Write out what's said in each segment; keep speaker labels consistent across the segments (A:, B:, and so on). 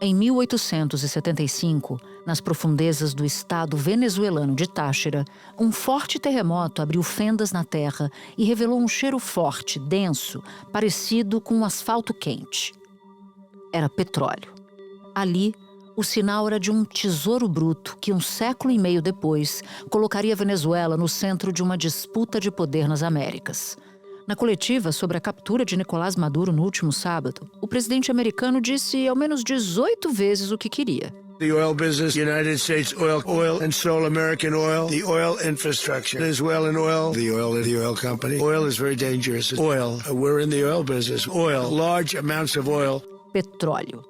A: Em 1875, nas profundezas do estado venezuelano de Táchira, um forte terremoto abriu fendas na terra e revelou um cheiro forte, denso, parecido com um asfalto quente. Era petróleo. Ali, o sinal era de um tesouro bruto que, um século e meio depois, colocaria a Venezuela no centro de uma disputa de poder nas Américas. Na coletiva sobre a captura de Nicolás Maduro no último sábado, o presidente americano disse ao menos 18 vezes o que queria.
B: The oil business, United States oil and Sol American oil, the oil infrastructure, Venezuelan oil, the oil company. Oil is very dangerous. Oil, we're in the oil business. Oil, large amounts of oil.
A: Petróleo.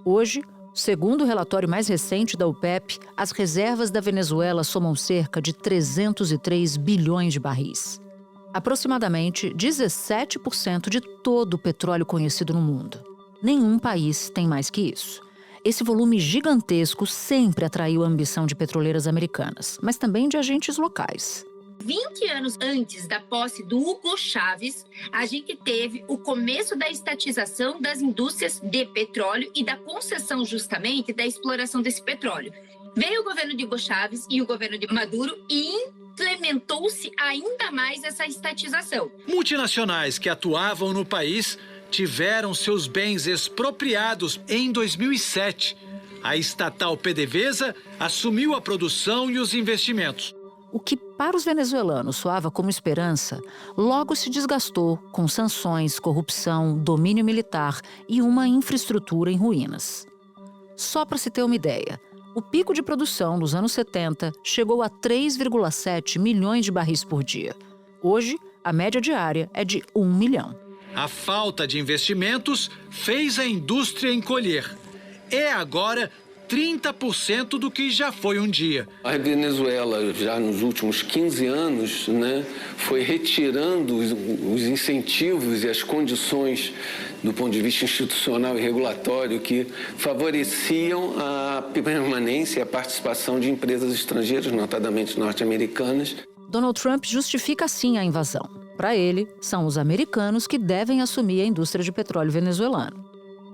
A: Hoje, segundo o relatório mais recente da OPEP, as reservas da Venezuela somam cerca de 303 bilhões de barris. Aproximadamente 17% de todo o petróleo conhecido no mundo. Nenhum país tem mais que isso. Esse volume gigantesco sempre atraiu a ambição de petroleiras americanas, mas também de agentes locais.
C: 20 anos antes da posse do Hugo Chávez, a gente teve o começo da estatização das indústrias de petróleo e da concessão justamente da exploração desse petróleo. Veio o governo de Hugo Chávez e o governo de Maduro e implementou-se ainda mais essa estatização.
D: Multinacionais que atuavam no país tiveram seus bens expropriados em 2007. A estatal PDVSA assumiu a produção e os investimentos.
A: O que para os venezuelanos soava como esperança, logo se desgastou com sanções, corrupção, domínio militar e uma infraestrutura em ruínas. Só para se ter uma ideia, o pico de produção nos anos 70 chegou a 3,7 milhões de barris por dia. Hoje, a média diária é de 1 milhão.
D: A falta de investimentos fez a indústria encolher. É agora 30% do que já foi um dia.
E: A Venezuela, já nos últimos 15 anos, foi retirando os incentivos e as condições do ponto de vista institucional e regulatório que favoreciam a permanência e a participação de empresas estrangeiras, notadamente norte-americanas.
A: Donald Trump justifica assim a invasão. Para ele, são os americanos que devem assumir a indústria de petróleo venezuelano.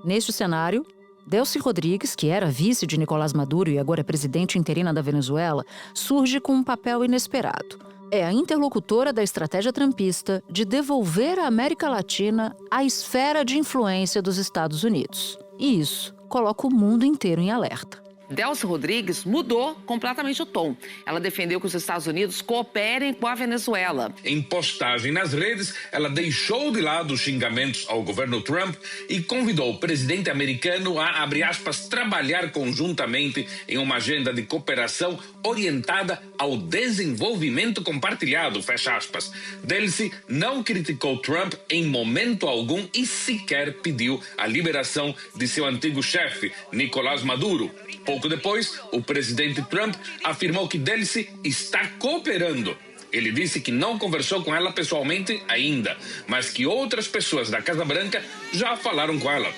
A: Neste cenário, Delcy Rodrigues, que era vice de Nicolás Maduro e agora é presidente interina da Venezuela, surge com um papel inesperado. É a interlocutora da estratégia trumpista de devolver à América Latina a esfera de influência dos Estados Unidos. E isso coloca o mundo inteiro em alerta.
F: Delcy Rodrigues mudou completamente o tom. Ela defendeu que os Estados Unidos cooperem com a Venezuela.
G: Em postagem nas redes, ela deixou de lado os xingamentos ao governo Trump e convidou o presidente americano a, abre aspas, trabalhar conjuntamente em uma agenda de cooperação orientada ao desenvolvimento compartilhado, fecha aspas. Delcy não criticou Trump em momento algum e sequer pediu a liberação de seu antigo chefe, Nicolás Maduro. Pouco depois, o presidente Trump afirmou que Delcy está cooperando. Ele disse que não conversou com ela pessoalmente ainda, mas que outras pessoas da Casa Branca já falaram com ela.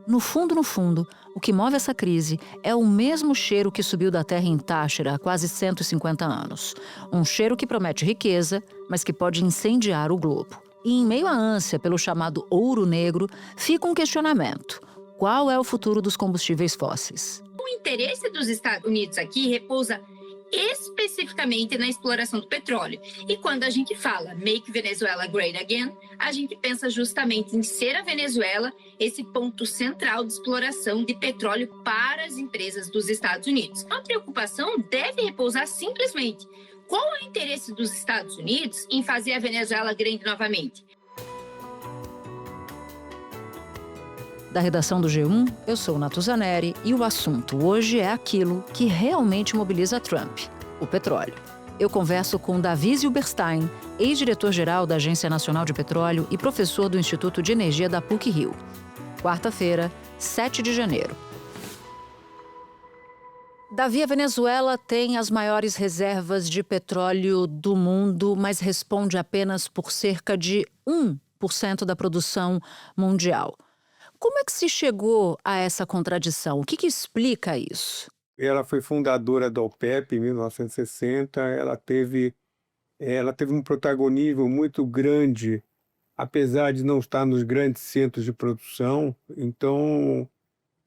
A: No fundo, o que move essa crise é o mesmo cheiro que subiu da terra em Táchira há quase 150 anos. Um cheiro que promete riqueza, mas que pode incendiar o globo. E em meio à ânsia pelo chamado ouro negro, fica um questionamento. Qual é o futuro dos combustíveis fósseis?
C: O interesse dos Estados Unidos aqui repousa especificamente na exploração do petróleo. E quando a gente fala Make Venezuela Great Again, a gente pensa justamente em ser a Venezuela esse ponto central de exploração de petróleo para as empresas dos Estados Unidos. A preocupação deve repousar simplesmente: qual é o interesse dos Estados Unidos em fazer a Venezuela grande novamente?
A: Da redação do G1, eu sou Natuzaneri e o assunto hoje é aquilo que realmente mobiliza Trump: o petróleo. Eu converso com Davi Zilberstein, ex-diretor-geral da Agência Nacional de Petróleo e professor do Instituto de Energia da PUC-Rio. Quarta-feira, 7 de janeiro. Davi, a Venezuela tem as maiores reservas de petróleo do mundo, mas responde apenas por cerca de 1% da produção mundial. Como é que se chegou a essa contradição? O que explica isso?
H: Ela foi fundadora da OPEP em 1960, ela teve um protagonismo muito grande, apesar de não estar nos grandes centros de produção. Então,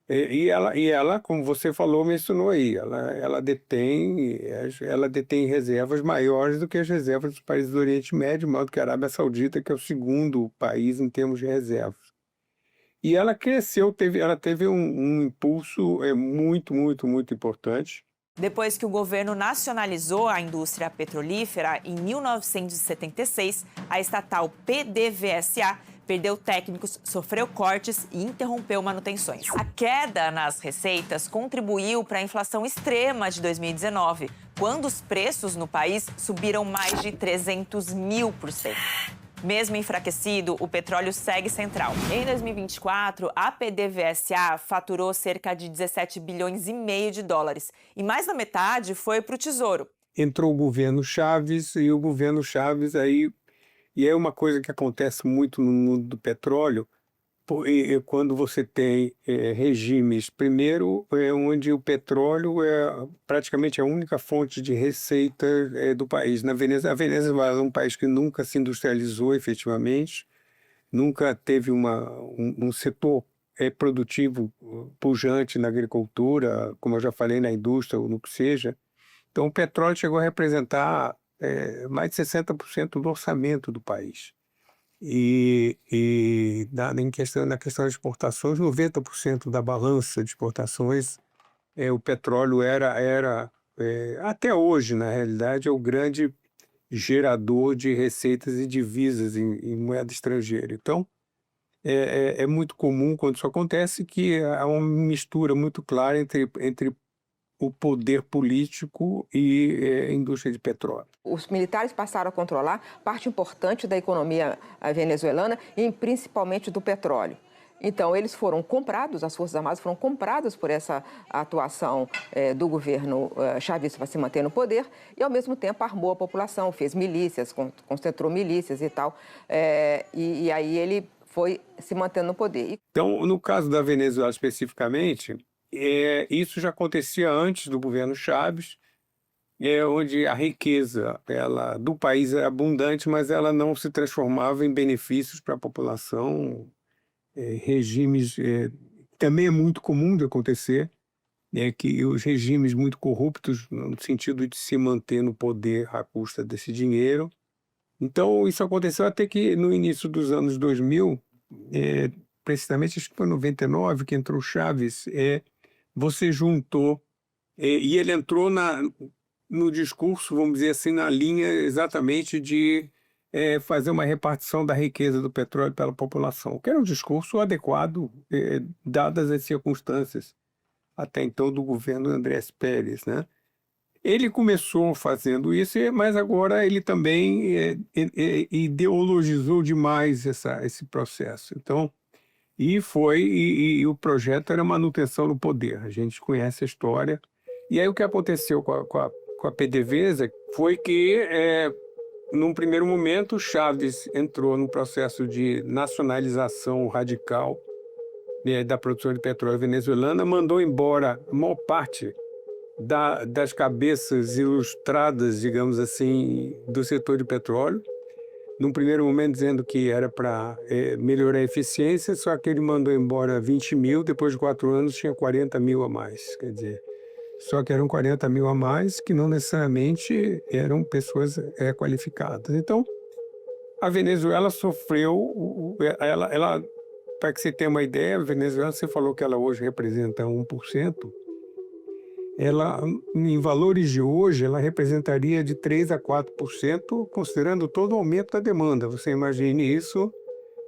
H: E ela, como você falou, mencionou aí, ela detém reservas maiores do que as reservas dos países do Oriente Médio, maior do que a Arábia Saudita, que é o segundo país em termos de reservas. E ela cresceu, ela teve um impulso muito, muito, muito importante.
I: Depois que o governo nacionalizou a indústria petrolífera em 1976, a estatal PDVSA perdeu técnicos, sofreu cortes e interrompeu manutenções. A queda nas receitas contribuiu para a inflação extrema de 2019, quando os preços no país subiram mais de 300.000%. Mesmo enfraquecido, o petróleo segue central. Em 2024, a PDVSA faturou cerca de 17 bilhões e meio de dólares e mais da metade foi para o Tesouro.
H: Entrou o governo Chaves e o governo Chaves aí... E é uma coisa que acontece muito no mundo do petróleo, quando você tem regimes, primeiro, onde o petróleo é praticamente a única fonte de receita do país. A Venezuela é um país que nunca se industrializou efetivamente, nunca teve um setor produtivo pujante na agricultura, como eu já falei, na indústria ou no que seja. Então, o petróleo chegou a representar mais de 60% do orçamento do país. Na questão de exportações, 90% da balança de exportações, o petróleo era até hoje, na realidade, é o grande gerador de receitas e divisas em moeda estrangeira. Então, é muito comum, quando isso acontece, que há uma mistura muito clara entre o poder político e a indústria de petróleo.
J: Os militares passaram a controlar parte importante da economia venezuelana e principalmente do petróleo. Então, eles foram comprados, as Forças Armadas foram compradas por essa atuação do governo chavista para se manter no poder e, ao mesmo tempo, armou a população, fez milícias, concentrou milícias e tal. E aí ele foi se mantendo no poder.
H: Então, no caso da Venezuela especificamente, isso já acontecia antes do governo Chaves, onde a riqueza do país é abundante, mas ela não se transformava em benefícios para a população. Regimes, também é muito comum de acontecer, que os regimes muito corruptos, no sentido de se manter no poder à custa desse dinheiro. Então, isso aconteceu até que no início dos anos 2000, precisamente acho que foi em 99 que entrou Chaves, você juntou, e ele entrou no discurso, vamos dizer assim, na linha exatamente de fazer uma repartição da riqueza do petróleo pela população, que era um discurso adequado, dadas as circunstâncias, até então, do governo Andrés Pérez, né? Ele começou fazendo isso, mas agora ele também ideologizou demais esse processo. Então, e o projeto era manutenção no poder. A gente conhece a história. E aí o que aconteceu com a PDVSA foi que, num primeiro momento, Chaves entrou num processo de nacionalização radical da produção de petróleo venezuelana, mandou embora a maior parte das cabeças ilustradas, digamos assim, do setor de petróleo. Num primeiro momento dizendo que era para melhorar a eficiência, só que ele mandou embora 20 mil, depois de 4 anos tinha 40 mil a mais. Quer dizer, só que eram 40 mil a mais que não necessariamente eram pessoas qualificadas. Então, a Venezuela sofreu, para que você tenha uma ideia, a Venezuela, você falou que ela hoje representa 1%, ela, em valores de hoje, ela representaria de 3% a 4%, considerando todo o aumento da demanda. Você imagine isso,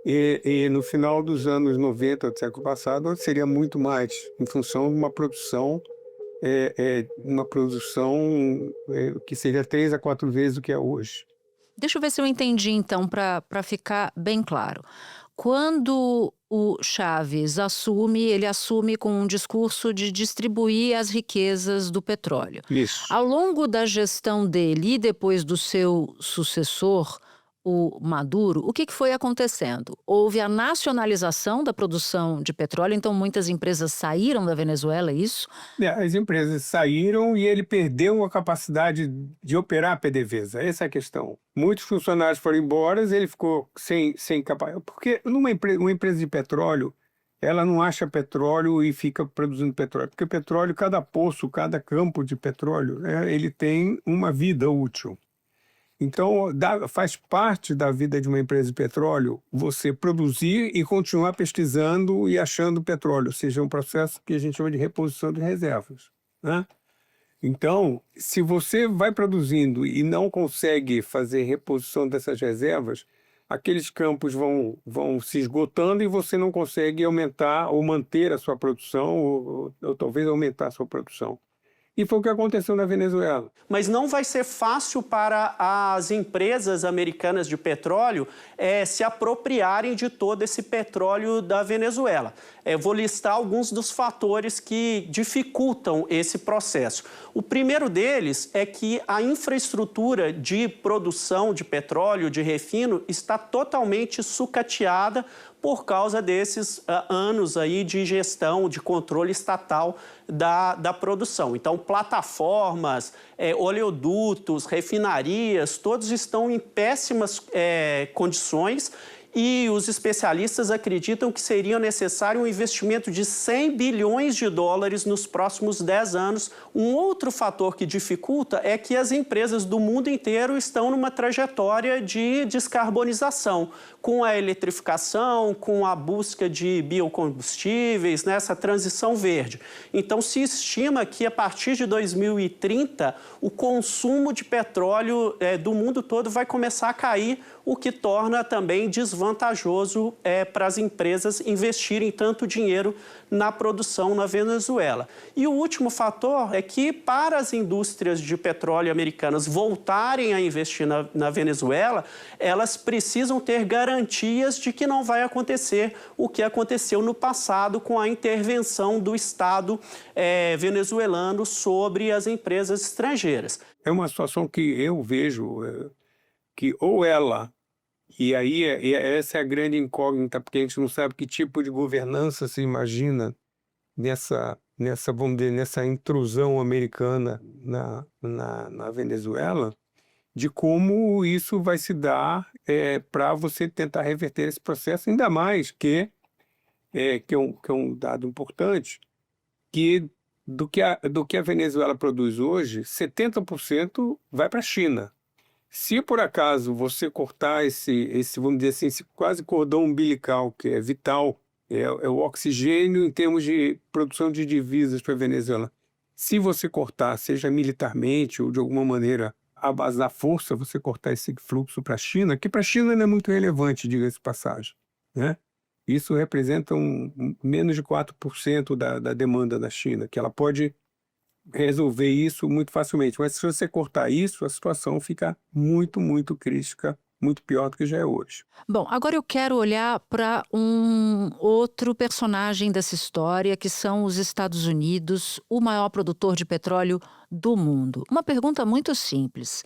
H: e no final dos anos 90 do século passado, seria muito mais, em função de uma produção, que seria 3 a 4 vezes o que é hoje.
A: Deixa eu ver se eu entendi, então, para ficar bem claro. Quando o Chaves ele assume com um discurso de distribuir as riquezas do petróleo.
H: Isso.
A: Ao longo da gestão dele e depois do seu sucessor, o Maduro, o que foi acontecendo? Houve a nacionalização da produção de petróleo, então muitas empresas saíram da Venezuela, é isso?
H: As empresas saíram e ele perdeu a capacidade de operar a PDVSA, essa é a questão. Muitos funcionários foram embora, ele ficou sem capacidade. Porque uma empresa de petróleo, ela não acha petróleo e fica produzindo petróleo. Porque petróleo, cada poço, cada campo de petróleo, ele tem uma vida útil. Então, faz parte da vida de uma empresa de petróleo você produzir e continuar pesquisando e achando petróleo, ou seja, um processo que a gente chama de reposição de reservas, né? Então, se você vai produzindo e não consegue fazer reposição dessas reservas, aqueles campos vão se esgotando e você não consegue aumentar ou manter a sua produção ou talvez aumentar a sua produção. E foi o que aconteceu na Venezuela.
K: Mas não vai ser fácil para as empresas americanas de petróleo se apropriarem de todo esse petróleo da Venezuela. Vou listar alguns dos fatores que dificultam esse processo. O primeiro deles é que a infraestrutura de produção de petróleo, de refino, está totalmente sucateada por causa desses anos aí de gestão, de controle estatal da produção. Então, plataformas, oleodutos, refinarias, todos estão em péssimas condições e os especialistas acreditam que seria necessário um investimento de 100 bilhões de dólares nos próximos 10 anos. Um outro fator que dificulta é que as empresas do mundo inteiro estão numa trajetória de descarbonização, com a eletrificação, com a busca de biocombustíveis, nessa transição verde. Então, se estima que a partir de 2030, o consumo de petróleo do mundo todo vai começar a cair, o que torna também desvantajoso para as empresas investirem tanto dinheiro na produção na Venezuela. E o último fator é que, para as indústrias de petróleo americanas voltarem a investir na Venezuela, elas precisam ter garantias de que não vai acontecer o que aconteceu no passado com a intervenção do Estado venezuelano sobre as empresas estrangeiras.
H: É uma situação que eu vejo que ou ela... E aí, essa é a grande incógnita, porque a gente não sabe que tipo de governança se imagina vamos dizer, nessa intrusão americana na Venezuela, de como isso vai se dar para você tentar reverter esse processo, ainda mais que é um dado importante, que do que a Venezuela produz hoje, 70% vai para a China. Se por acaso você cortar esse, vamos dizer assim, esse quase cordão umbilical, que é vital, é o oxigênio em termos de produção de divisas para a Venezuela, se você cortar, seja militarmente ou de alguma maneira, à base da força, você cortar esse fluxo para a China, que para a China não é muito relevante, diga-se de passagem, né? Isso representa menos de 4% da demanda da China, que ela pode resolver isso muito facilmente. Mas se você cortar isso, a situação fica muito, muito crítica, muito pior do que já é hoje.
A: Bom, agora eu quero olhar para um outro personagem dessa história, que são os Estados Unidos, o maior produtor de petróleo do mundo. Uma pergunta muito simples.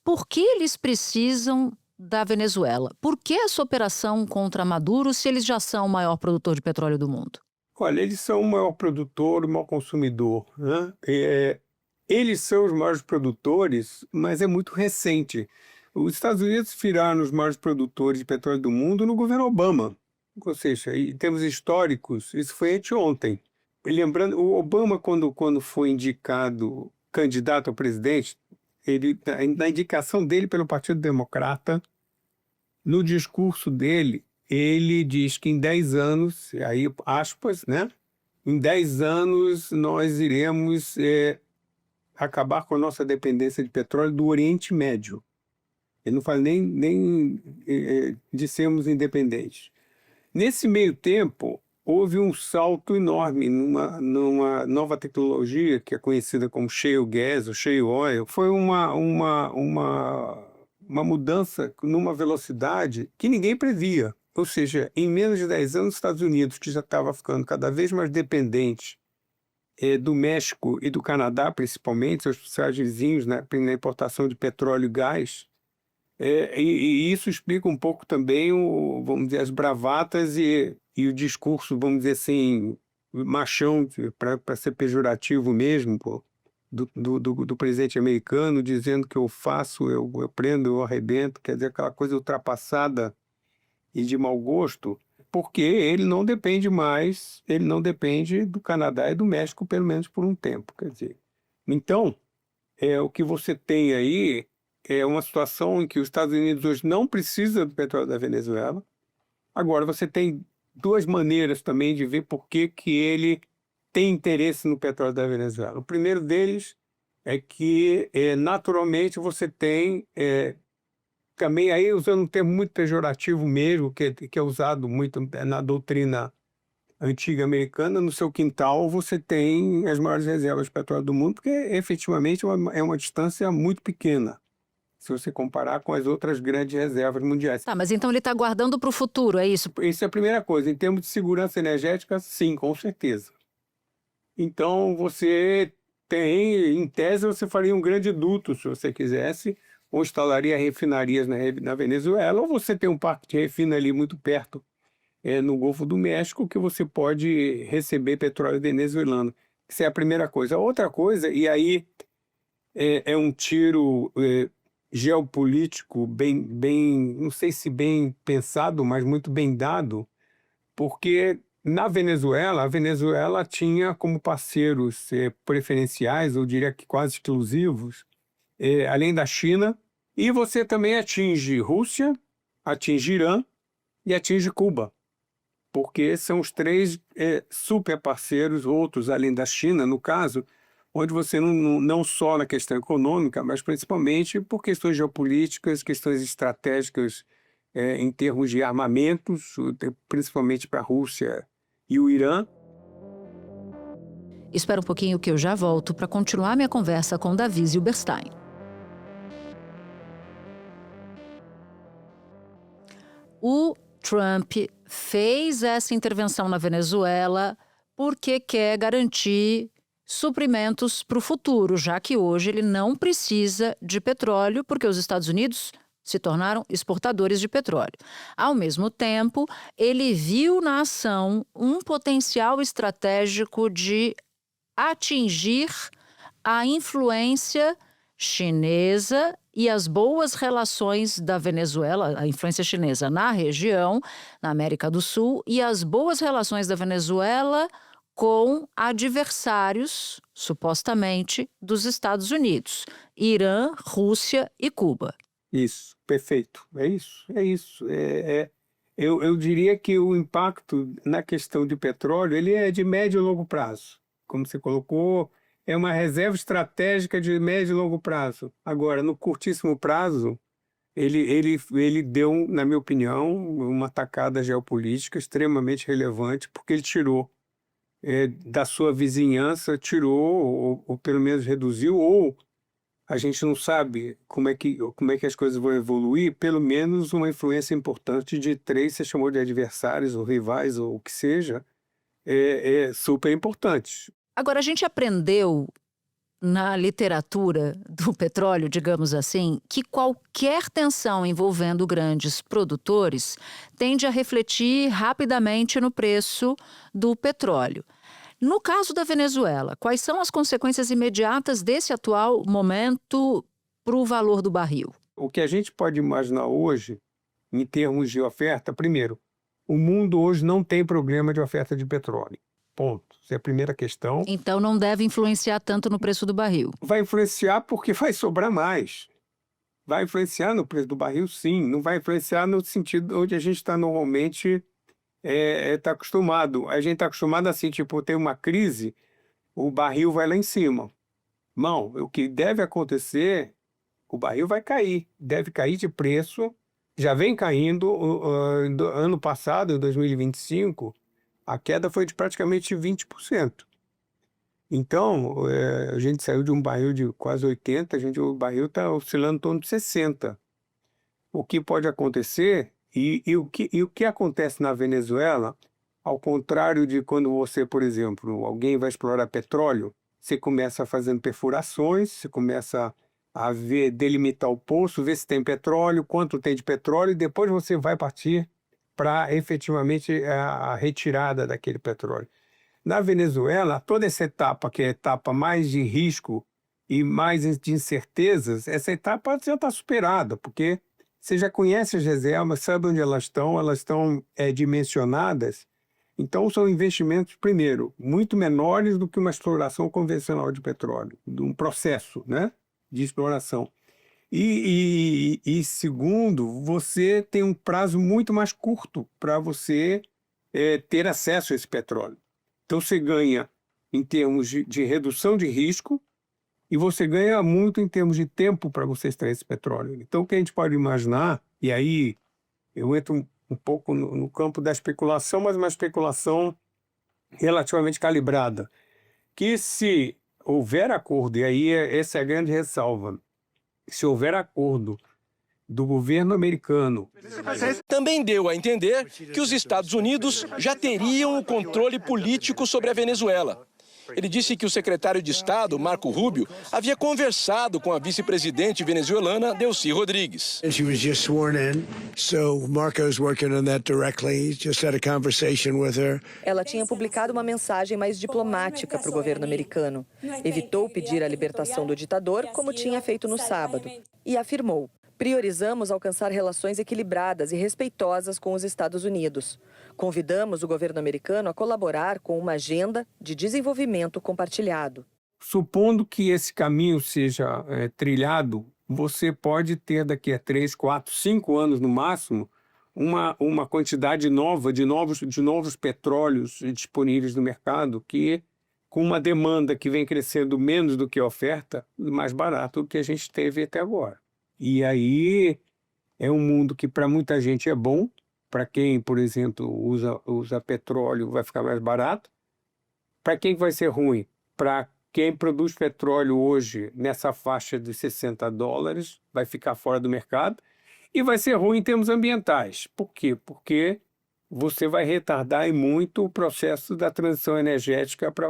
A: Por que eles precisam da Venezuela? Por que essa operação contra Maduro se eles já são o maior produtor de petróleo do mundo?
H: Olha, eles são o maior produtor, o maior consumidor, né? Eles são os maiores produtores, mas é muito recente. Os Estados Unidos viraram os maiores produtores de petróleo do mundo no governo Obama. Ou seja, em termos históricos, isso foi anteontem. Lembrando, o Obama, quando foi indicado candidato a presidente, na indicação dele pelo Partido Democrata, no discurso dele, ele diz que em 10 anos, aí aspas, né? Em 10 anos nós iremos acabar com a nossa dependência de petróleo do Oriente Médio. Ele não fala nem de sermos independentes. Nesse meio tempo, houve um salto enorme numa nova tecnologia que é conhecida como shale gas ou shale oil. Foi uma mudança numa velocidade que ninguém previa. Ou seja, em menos de 10 anos, os Estados Unidos, que já estava ficando cada vez mais dependente do México e do Canadá, principalmente, seus principais vizinhos, né, na importação de petróleo e gás, e isso explica um pouco também, vamos dizer, as bravatas e o discurso, vamos dizer assim, machão, para ser pejorativo mesmo, do presidente americano, dizendo que eu faço, eu prendo, eu arrebento, quer dizer, aquela coisa ultrapassada e de mau gosto, porque ele não depende do Canadá e do México, pelo menos por um tempo, quer dizer. Então, o que você tem aí é uma situação em que os Estados Unidos hoje não precisa do petróleo da Venezuela. Agora, você tem duas maneiras também de ver por que ele tem interesse no petróleo da Venezuela. O primeiro deles é que, naturalmente, você tem, também aí usando um termo muito pejorativo mesmo, que é usado muito na doutrina antiga americana, no seu quintal você tem as maiores reservas de petróleo do mundo, porque efetivamente é uma distância muito pequena, se você comparar com as outras grandes reservas mundiais.
A: Tá, mas então ele está guardando para o futuro, é isso?
H: Isso é a primeira coisa. Em termos de segurança energética, sim, com certeza. Então, você tem, em tese, você faria um grande duto, se você quisesse, ou instalaria refinarias na Venezuela, ou você tem um parque de refina ali muito perto, no Golfo do México, que você pode receber petróleo venezuelano. Isso é a primeira coisa. A outra coisa, e aí é um tiro geopolítico bem, não sei se bem pensado, mas muito bem dado, porque na Venezuela, a Venezuela tinha como parceiros preferenciais, eu diria que quase exclusivos, além da China, e você também atinge Rússia, atinge Irã e atinge Cuba, porque são os três super parceiros, outros além da China, no caso, onde você não só na questão econômica, mas principalmente por questões geopolíticas, questões estratégicas em termos de armamentos, principalmente para a Rússia e o Irã.
A: Espera um pouquinho que eu já volto para continuar minha conversa com Davi Zilberstein. O Trump fez essa intervenção na Venezuela porque quer garantir suprimentos para o futuro, já que hoje ele não precisa de petróleo, porque os Estados Unidos se tornaram exportadores de petróleo. Ao mesmo tempo, ele viu na ação um potencial estratégico de atingir a influência chinesa e as boas relações da Venezuela, a influência chinesa na região, na América do Sul, e as boas relações da Venezuela com adversários, supostamente, dos Estados Unidos, Irã, Rússia e Cuba.
H: Isso, perfeito. É isso. Eu diria que o impacto na questão de petróleo ele é de médio e longo prazo. Como você colocou, é uma reserva estratégica de médio e longo prazo. Agora, no curtíssimo prazo, ele deu, na minha opinião, uma tacada geopolítica extremamente relevante, porque ele tirou da sua vizinhança, ou pelo menos reduziu, ou a gente não sabe como é que as coisas vão evoluir, pelo menos uma influência importante de três, você chamou de adversários ou rivais ou o que seja, super importante.
A: Agora, a gente aprendeu na literatura do petróleo, digamos assim, que qualquer tensão envolvendo grandes produtores tende a refletir rapidamente no preço do petróleo. No caso da Venezuela, quais são as consequências imediatas desse atual momento para o valor do barril?
H: O que a gente pode imaginar hoje, em termos de oferta, primeiro, o mundo hoje não tem problema de oferta de petróleo. Ponto. Essa é a primeira questão.
A: Então não deve influenciar tanto no preço do barril.
H: Vai influenciar porque vai sobrar mais. Vai influenciar no preço do barril, sim. Não vai influenciar no sentido onde a gente está normalmente acostumado. A gente está acostumado assim, tipo, tem uma crise, o barril vai lá em cima. Não, o que deve acontecer, o barril vai cair. Deve cair de preço. Já vem caindo. Ano passado, em 2025, a queda foi de praticamente 20%. Então, a gente saiu de um barril de quase 80, o barril está oscilando em torno de 60. O que pode acontecer, e o que acontece na Venezuela, ao contrário de quando você, por exemplo, alguém vai explorar petróleo, você começa fazendo perfurações, você começa a delimitar o poço, ver se tem petróleo, quanto tem de petróleo, e depois você vai partir para efetivamente a retirada daquele petróleo. Na Venezuela, toda essa etapa, que é a etapa mais de risco e mais de incertezas, essa etapa já está superada, porque você já conhece as reservas, sabe onde elas estão dimensionadas. Então, são investimentos, primeiro, muito menores do que uma exploração convencional de petróleo, de um processo, né, de exploração. E segundo, você tem um prazo muito mais curto para você ter acesso a esse petróleo. Então, você ganha em termos de redução de risco e você ganha muito em termos de tempo para você extrair esse petróleo. Então, o que a gente pode imaginar, e aí eu entro um pouco no campo da especulação, mas uma especulação relativamente calibrada, que se houver acordo, e aí essa é a grande ressalva, se houver acordo do governo americano...
L: Também deu a entender que os Estados Unidos já teriam o controle político sobre a Venezuela. Ele disse que o secretário de Estado, Marco Rubio, havia conversado com a vice-presidente venezuelana, Delcy Rodrigues.
B: She was just sworn in, so Marco's working on that directly. Just had a conversation with her.
M: Ela tinha publicado uma mensagem mais diplomática para o governo americano. Evitou pedir a libertação do ditador, como tinha feito no sábado. E afirmou: priorizamos alcançar relações equilibradas e respeitosas com os Estados Unidos. Convidamos o governo americano a colaborar com uma agenda de desenvolvimento compartilhado.
H: Supondo que esse caminho seja trilhado, você pode ter daqui a 3, 4, 5 anos no máximo, uma quantidade nova de novos petróleos disponíveis no mercado, que com uma demanda que vem crescendo menos do que a oferta, mais barato do que a gente teve até agora. E aí é um mundo que para muita gente é bom. Para quem, por exemplo, usa petróleo, vai ficar mais barato. Para quem vai ser ruim? Para quem produz petróleo hoje nessa faixa de $60, vai ficar fora do mercado. E vai ser ruim em termos ambientais. Por quê? Porque você vai retardar e muito o processo da transição energética para,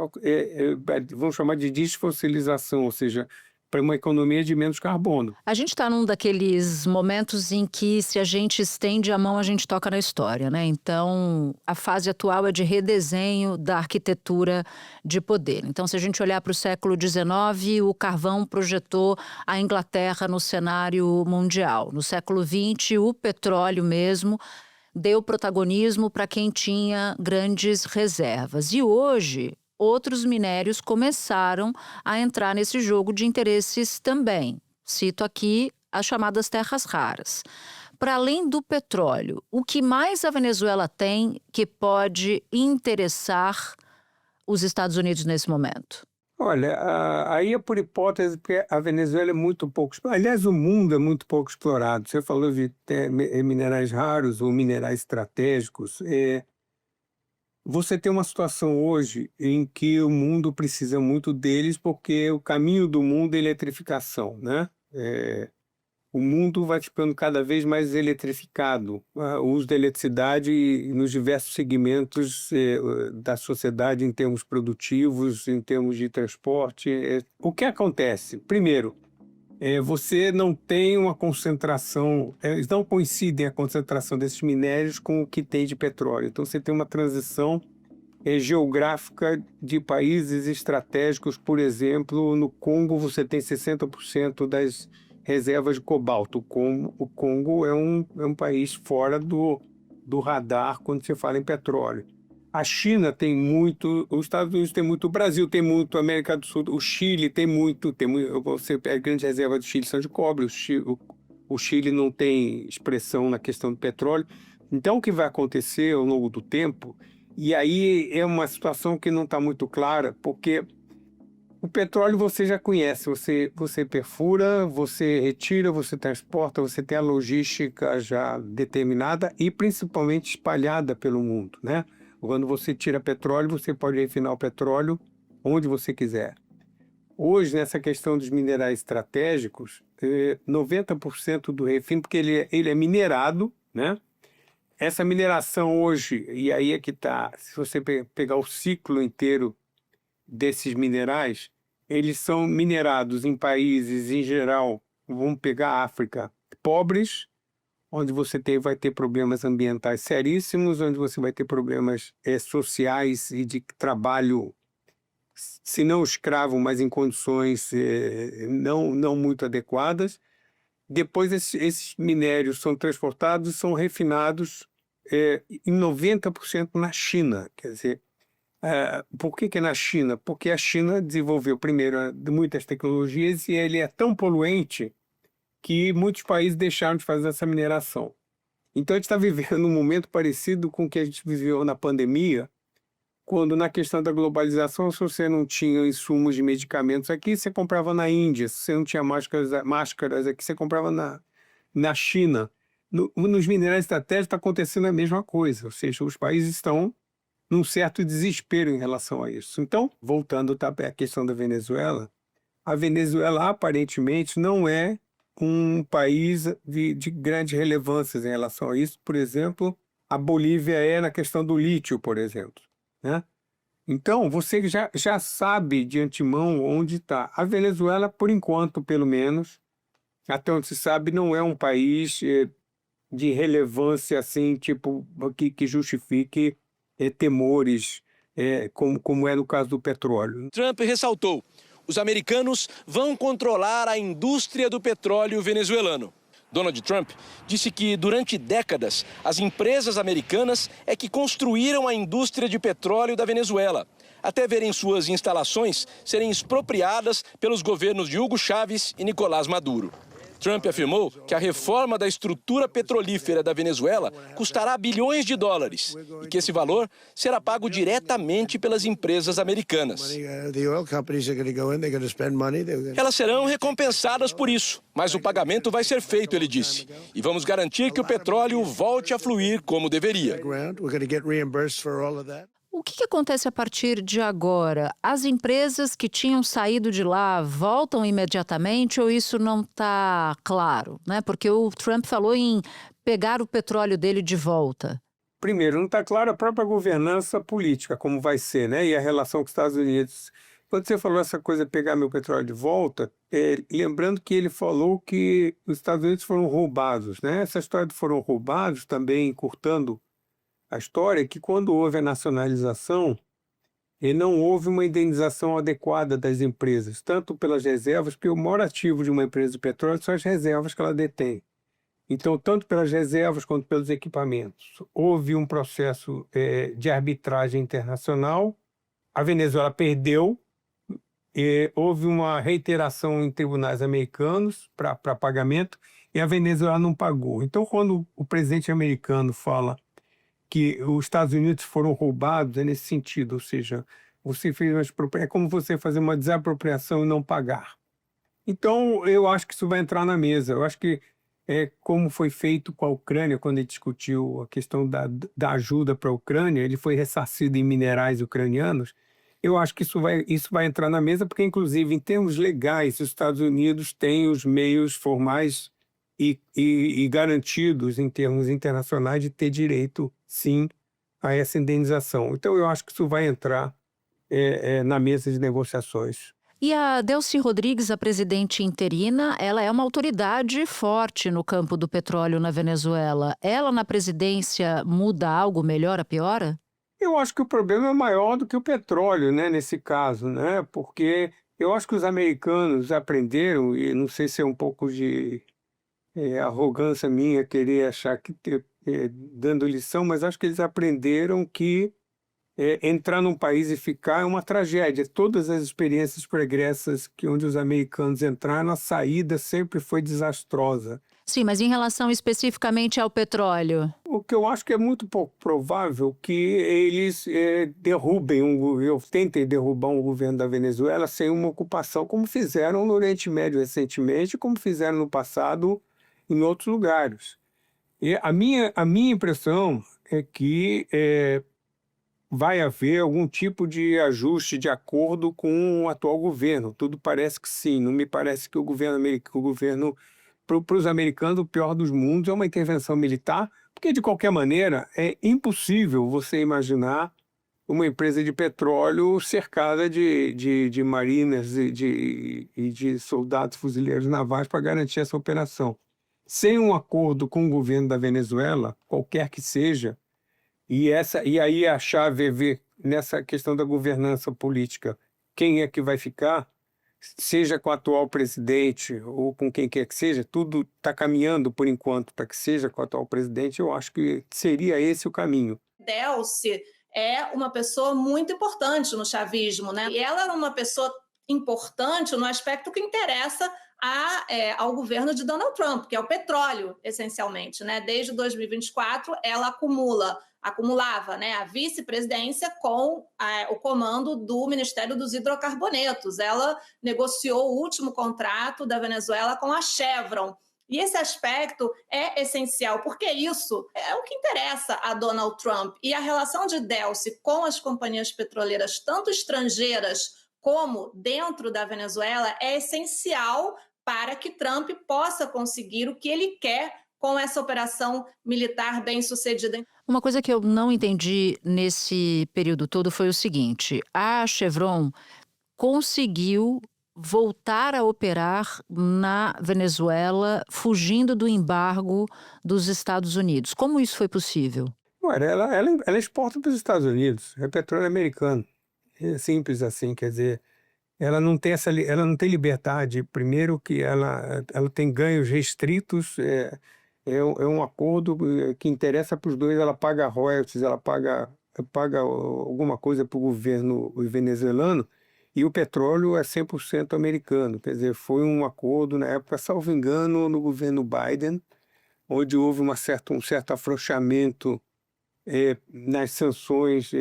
H: vamos chamar de desfossilização, ou seja, para uma economia de menos carbono.
A: A gente está num daqueles momentos em que, se a gente estende a mão, a gente toca na história, né? Então, a fase atual é de redesenho da arquitetura de poder. Então, se a gente olhar para o século XIX, o carvão projetou a Inglaterra no cenário mundial. No século XX, o petróleo mesmo deu protagonismo para quem tinha grandes reservas. E hoje, outros minérios começaram a entrar nesse jogo de interesses também. Cito aqui as chamadas terras raras. Para além do petróleo, o que mais a Venezuela tem que pode interessar os Estados Unidos nesse momento?
H: Olha, aí é por hipótese, porque a Venezuela é muito pouco... Aliás, o mundo é muito pouco explorado. Você falou de minerais raros ou minerais estratégicos. Você tem uma situação hoje em que o mundo precisa muito deles, porque o caminho do mundo é eletrificação, né? O mundo vai ficando cada vez mais eletrificado. O uso da eletricidade nos diversos segmentos da sociedade, em termos produtivos, em termos de transporte. O que acontece? Primeiro, você não tem uma concentração, eles não coincidem a concentração desses minérios com o que tem de petróleo. Então você tem uma transição geográfica de países estratégicos. Por exemplo, no Congo você tem 60% das reservas de cobalto. O Congo é um país fora do radar quando se fala em petróleo. A China tem muito, os Estados Unidos tem muito, o Brasil tem muito, a América do Sul, o Chile tem muito, você pega grande reserva do Chile são de cobre, o Chile não tem expressão na questão do petróleo. Então o que vai acontecer ao longo do tempo, e aí é uma situação que não está muito clara, porque o petróleo você já conhece, você perfura, você retira, você transporta, você tem a logística já determinada e principalmente espalhada pelo mundo, né? Quando você tira petróleo, você pode refinar o petróleo onde você quiser. Hoje, nessa questão dos minerais estratégicos, 90% do refino, porque ele é minerado, né? Essa mineração hoje, e aí é que está, se você pegar o ciclo inteiro desses minerais, eles são minerados em países, em geral, vamos pegar a África, pobres, onde você vai ter problemas ambientais seríssimos, onde você vai ter problemas sociais e de trabalho, se não escravo, mas em condições não muito adequadas. depois esses minérios são transportados e são refinados em 90% na China. Quer dizer, por que é na China? Porque a China desenvolveu primeiro muitas tecnologias e ele é tão poluente que muitos países deixaram de fazer essa mineração. Então a gente está vivendo um momento parecido com o que a gente viveu na pandemia, quando na questão da globalização, se você não tinha insumos de medicamentos aqui, você comprava na Índia. Se você não tinha máscaras aqui, você comprava na China. Nos minerais estratégicos está acontecendo a mesma coisa, ou seja, os países estão num certo desespero em relação a isso. Então, voltando à questão da Venezuela, a Venezuela aparentemente não é um país de grande relevância em relação a isso. Por exemplo, a Bolívia é na questão do lítio, por exemplo, né? Então, você já sabe de antemão onde está. A Venezuela, por enquanto, pelo menos, até onde se sabe, não é um país de relevância assim, tipo, que justifique temores, como é no caso do petróleo.
L: Trump ressaltou: os americanos vão controlar a indústria do petróleo venezuelano. Donald Trump disse que, durante décadas, as empresas americanas é que construíram a indústria de petróleo da Venezuela, até verem suas instalações serem expropriadas pelos governos de Hugo Chávez e Nicolás Maduro. Trump afirmou que a reforma da estrutura petrolífera da Venezuela custará bilhões de dólares e que esse valor será pago diretamente pelas empresas americanas. Elas serão recompensadas por isso, mas o pagamento vai ser feito, ele disse. E vamos garantir que o petróleo volte a fluir como deveria.
A: O que acontece a partir de agora? As empresas que tinham saído de lá voltam imediatamente ou isso não está claro, né? Porque o Trump falou em pegar o petróleo dele de volta.
H: Primeiro, não está claro a própria governança política, como vai ser, né? E a relação com os Estados Unidos. Quando você falou essa coisa, pegar meu petróleo de volta, lembrando que ele falou que os Estados Unidos foram roubados, né? Essa história de foram roubados, também encurtando a história, é que quando houve a nacionalização, não houve uma indenização adequada das empresas, tanto pelas reservas, porque o maior ativo de uma empresa de petróleo são as reservas que ela detém. Então, tanto pelas reservas quanto pelos equipamentos. Houve um processo de arbitragem internacional, a Venezuela perdeu, houve uma reiteração em tribunais americanos para pagamento e a Venezuela não pagou. Então, quando o presidente americano fala que os Estados Unidos foram roubados, é nesse sentido, ou seja, você fez é como você fazer uma desapropriação e não pagar. Então, eu acho que isso vai entrar na mesa. Eu acho que como foi feito com a Ucrânia, quando ele discutiu a questão da ajuda para a Ucrânia, ele foi ressarcido em minerais ucranianos. Eu acho que isso vai entrar na mesa, porque, inclusive, em termos legais, os Estados Unidos têm os meios formais e garantidos em termos internacionais de ter direito, sim, a essa indenização. Então, eu acho que isso vai entrar na mesa de negociações.
A: E a Delcy Rodrigues, a presidente interina, ela é uma autoridade forte no campo do petróleo na Venezuela. Ela, na presidência, muda algo, melhora, piora?
H: Eu acho que o problema é maior do que o petróleo, né, nesse caso, né? Porque eu acho que os americanos aprenderam, e não sei se é um pouco de arrogância minha querer achar que dando lição, mas acho que eles aprenderam que entrar num país e ficar é uma tragédia. Todas as experiências pregressas onde os americanos entraram, a saída sempre foi desastrosa.
A: Sim, mas em relação especificamente ao petróleo?
H: O que eu acho que é muito pouco provável que eles tentem derrubar um governo da Venezuela sem uma ocupação, como fizeram no Oriente Médio recentemente, como fizeram no passado em outros lugares. E a minha impressão é que vai haver algum tipo de ajuste de acordo com o atual governo. Tudo parece que sim. Não me parece que o governo para os americanos, o pior dos mundos é uma intervenção militar, porque, de qualquer maneira, é impossível você imaginar uma empresa de petróleo cercada de marinas e de soldados fuzileiros navais para garantir essa operação. Sem um acordo com o governo da Venezuela, qualquer que seja, e aí a chave é ver nessa questão da governança política quem é que vai ficar. seja com o atual presidente ou com quem quer que seja, tudo está caminhando, por enquanto, para que seja com o atual presidente, eu acho que seria esse o caminho.
N: Delcy é uma pessoa muito importante no chavismo, né? E ela era uma pessoa importante no aspecto que interessa ao governo de Donald Trump, que é o petróleo, essencialmente, né? Desde 2024, ela acumulava, né, a vice-presidência com o comando do Ministério dos Hidrocarbonetos. Ela negociou o último contrato da Venezuela com a Chevron. E esse aspecto é essencial, porque isso é o que interessa a Donald Trump. E a relação de Delcy com as companhias petroleiras, tanto estrangeiras como dentro da Venezuela, é essencial para que Trump possa conseguir o que ele quer com essa operação militar bem-sucedida.
A: Uma coisa que eu não entendi nesse período todo foi o seguinte: a Chevron conseguiu voltar a operar na Venezuela, fugindo do embargo dos Estados Unidos. Como isso foi possível?
H: Ela exporta para os Estados Unidos, é petróleo americano. É simples assim, quer dizer, ela não tem liberdade. Primeiro que ela tem ganhos restritos, é um acordo que interessa para os dois, ela paga royalties, ela paga alguma coisa para o governo venezuelano, e o petróleo é 100% americano. Quer dizer, foi um acordo na época, salvo engano, no governo Biden, onde houve um certo afrouxamento nas sanções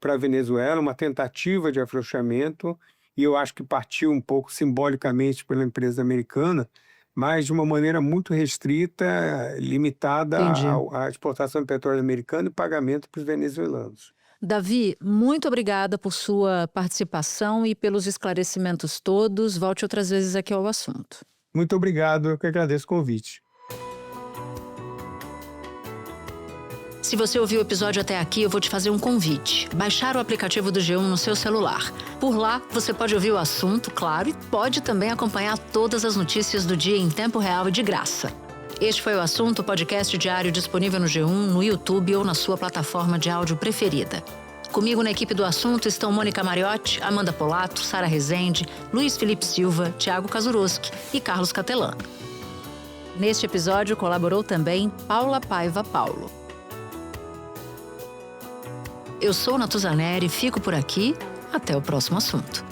H: para a Venezuela, uma tentativa de afrouxamento, e eu acho que partiu um pouco simbolicamente pela empresa americana, mas de uma maneira muito restrita, limitada à exportação de petróleo americano e pagamento para os venezuelanos.
A: Davi, muito obrigada por sua participação e pelos esclarecimentos todos. Volte outras vezes aqui ao assunto.
H: Muito obrigado, eu que agradeço o convite.
A: Se você ouviu o episódio até aqui, eu vou te fazer um convite. Baixar o aplicativo do G1 no seu celular. Por lá, você pode ouvir o assunto, claro, e pode também acompanhar todas as notícias do dia em tempo real e de graça. Este foi o Assunto, podcast diário disponível no G1, no YouTube ou na sua plataforma de áudio preferida. Comigo na equipe do Assunto estão Mônica Mariotti, Amanda Polato, Sara Rezende, Luiz Felipe Silva, Thiago Kazuroski e Carlos Catelan. Neste episódio colaborou também Paula Paiva Paulo. Eu sou Natuzaneri e fico por aqui. Até o próximo assunto.